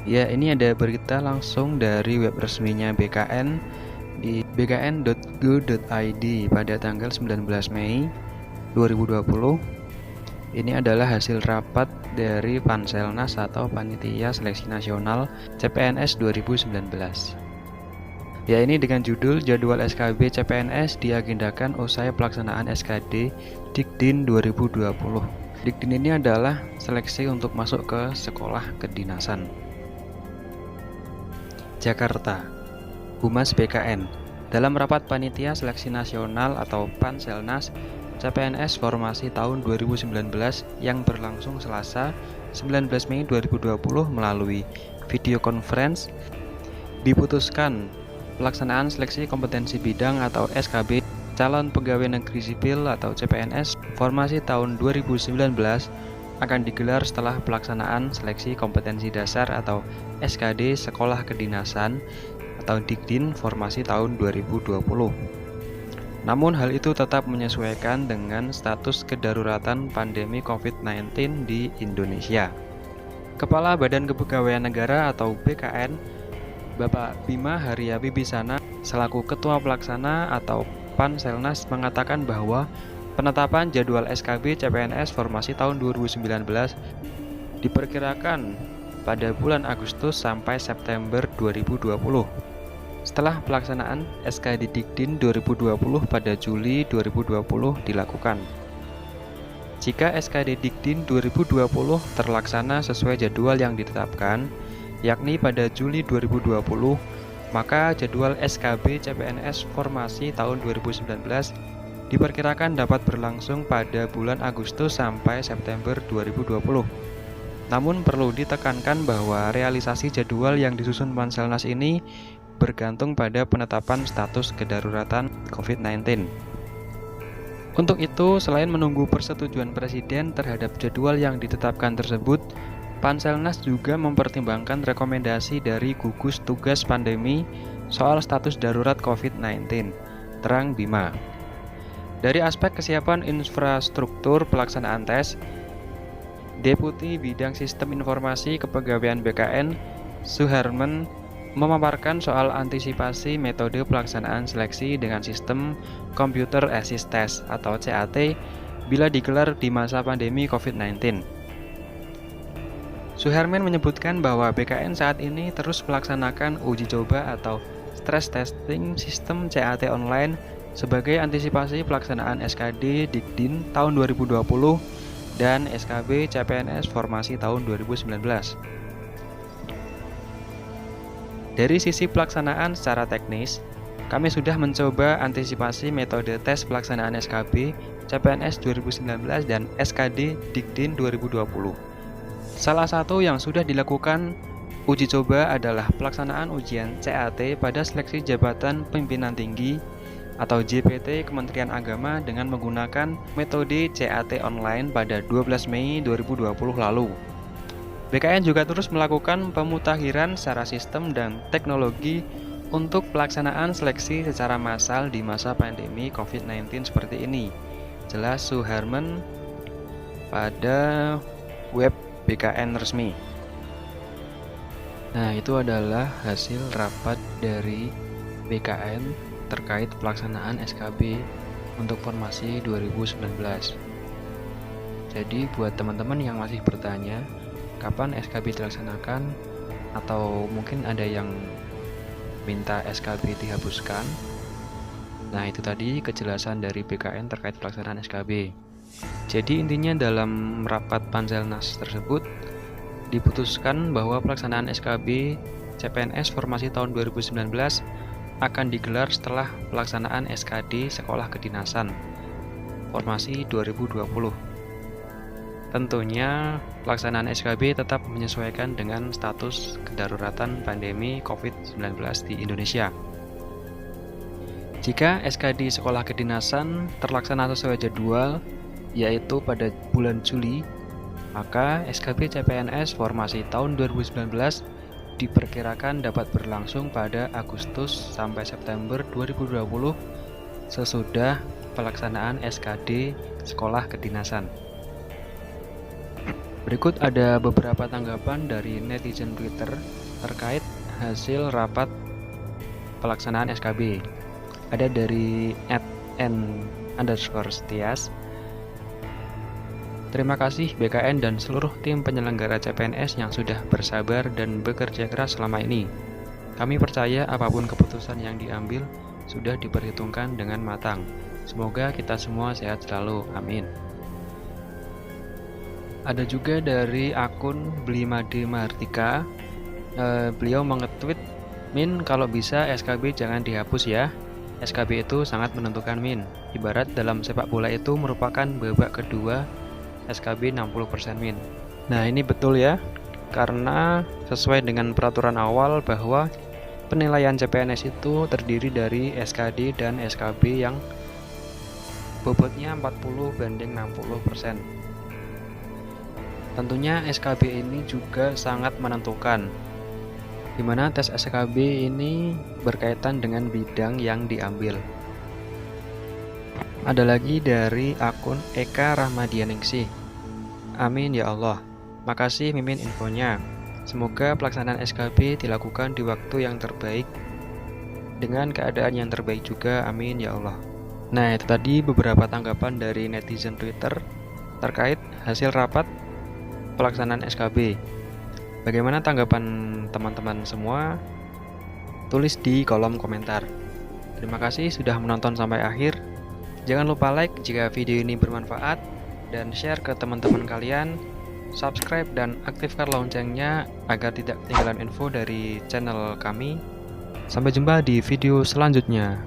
Ya, ini ada berita langsung dari web resminya BKN di bkn.go.id pada tanggal 19 Mei 2020. Ini adalah hasil rapat dari Panselnas atau Panitia Seleksi Nasional CPNS 2019. Ya, ini dengan judul Jadwal SKB CPNS diagendakan usai pelaksanaan SKD Dikdin 2020. Dikdin ini adalah seleksi untuk masuk ke sekolah kedinasan. Jakarta, Humas BKN. Dalam rapat Panitia Seleksi Nasional atau Panselnas CPNS Formasi tahun 2019 yang berlangsung Selasa 19 Mei 2020 melalui video conference, diputuskan pelaksanaan seleksi kompetensi bidang atau SKB calon pegawai negeri sipil atau CPNS Formasi tahun 2019 akan digelar setelah pelaksanaan seleksi kompetensi dasar atau SKD Sekolah Kedinasan atau Dikdin Formasi tahun 2020. Namun hal itu tetap menyesuaikan dengan status kedaruratan pandemi COVID-19 di Indonesia. Kepala Badan Kepegawaian Negara atau BKN, Bapak Bima Haria Wibisana selaku Ketua Pelaksana atau Panselnas mengatakan bahwa penetapan jadwal SKB CPNS Formasi tahun 2019 diperkirakan pada bulan Agustus sampai September 2020. Setelah pelaksanaan SKD Dikdin 2020 pada Juli 2020 dilakukan. Jika SKD Dikdin 2020 terlaksana sesuai jadwal yang ditetapkan, yakni pada Juli 2020, maka jadwal SKB CPNS Formasi tahun 2019 diperkirakan dapat berlangsung pada bulan Agustus sampai September 2020. Namun perlu ditekankan bahwa realisasi jadwal yang disusun Panselnas ini bergantung pada penetapan status kedaruratan COVID-19. Untuk itu, selain menunggu persetujuan Presiden terhadap jadwal yang ditetapkan tersebut, Panselnas juga mempertimbangkan rekomendasi dari gugus tugas pandemi soal status darurat COVID-19, terang Bima. Dari aspek kesiapan infrastruktur pelaksanaan tes, Deputi Bidang Sistem Informasi Kepegawaian BKN, Suharman, memaparkan soal antisipasi metode pelaksanaan seleksi dengan sistem Computer Assist Test atau CAT bila digelar di masa pandemi COVID-19. Suherman menyebutkan bahwa BKN saat ini terus melaksanakan uji coba atau stress testing sistem CAT online sebagai antisipasi pelaksanaan SKD Dikdin tahun 2020 dan SKB CPNS Formasi tahun 2019. Dari sisi pelaksanaan secara teknis, kami sudah mencoba antisipasi metode tes pelaksanaan SKB CPNS 2019 dan SKD Dikdin 2020. Salah satu yang sudah dilakukan uji coba adalah pelaksanaan ujian CAT pada seleksi jabatan pimpinan tinggi atau JPT Kementerian Agama dengan menggunakan metode CAT online pada 12 Mei 2020 lalu. BKN juga terus melakukan pemutakhiran secara sistem dan teknologi untuk pelaksanaan seleksi secara massal di masa pandemi COVID-19 seperti ini, jelas Suharman pada web BKN resmi. Nah, itu adalah hasil rapat dari BKN terkait pelaksanaan SKB untuk formasi 2019. Jadi buat teman-teman yang masih bertanya kapan SKB dilaksanakan atau mungkin ada yang minta SKB dihapuskan, nah itu tadi kejelasan dari BKN terkait pelaksanaan SKB. Jadi intinya dalam rapat Panselnas tersebut diputuskan bahwa pelaksanaan SKB CPNS Formasi tahun 2019 akan digelar setelah pelaksanaan SKD Sekolah Kedinasan Formasi 2020. Tentunya pelaksanaan SKB tetap menyesuaikan dengan status kedaruratan pandemi COVID-19 di Indonesia. Jika SKD Sekolah Kedinasan terlaksana sesuai jadwal, yaitu pada bulan Juli, maka SKB CPNS Formasi tahun 2019 diperkirakan dapat berlangsung pada Agustus sampai September 2020 sesudah pelaksanaan SKD Sekolah Kedinasan. Berikut ada beberapa tanggapan dari netizen Twitter terkait hasil rapat pelaksanaan SKB. Ada dari @n_setias. Terima kasih BKN dan seluruh tim penyelenggara CPNS yang sudah bersabar dan bekerja keras selama ini. Kami percaya apapun keputusan yang diambil sudah diperhitungkan dengan matang. Semoga kita semua sehat selalu. Amin. Ada juga dari akun Blimade Mahardika. Beliau mengetweet, "Min, kalau bisa SKB jangan dihapus ya. SKB itu sangat menentukan, Min. Ibarat dalam sepak bola itu merupakan babak kedua SKB 60%, Min." Nah, ini betul ya. Karena sesuai dengan peraturan awal bahwa penilaian CPNS itu terdiri dari SKD dan SKB yang bobotnya 40/60%. Tentunya SKB ini juga sangat menentukan, di mana tes SKB ini berkaitan dengan bidang yang diambil. Ada lagi dari akun Eka Rahmadianingsih. Amin ya Allah. Makasih Mimin infonya. Semoga pelaksanaan SKB dilakukan di waktu yang terbaik dengan keadaan yang terbaik juga. Amin ya Allah. Nah, itu tadi beberapa tanggapan dari netizen Twitter terkait hasil rapat pelaksanaan SKB. Bagaimana tanggapan teman-teman semua? Tulis di kolom komentar. Terima kasih sudah menonton sampai akhir. Jangan lupa like jika video ini bermanfaat dan share ke teman-teman kalian. Subscribe dan aktifkan loncengnya agar tidak ketinggalan info dari channel kami. Sampai jumpa di video selanjutnya.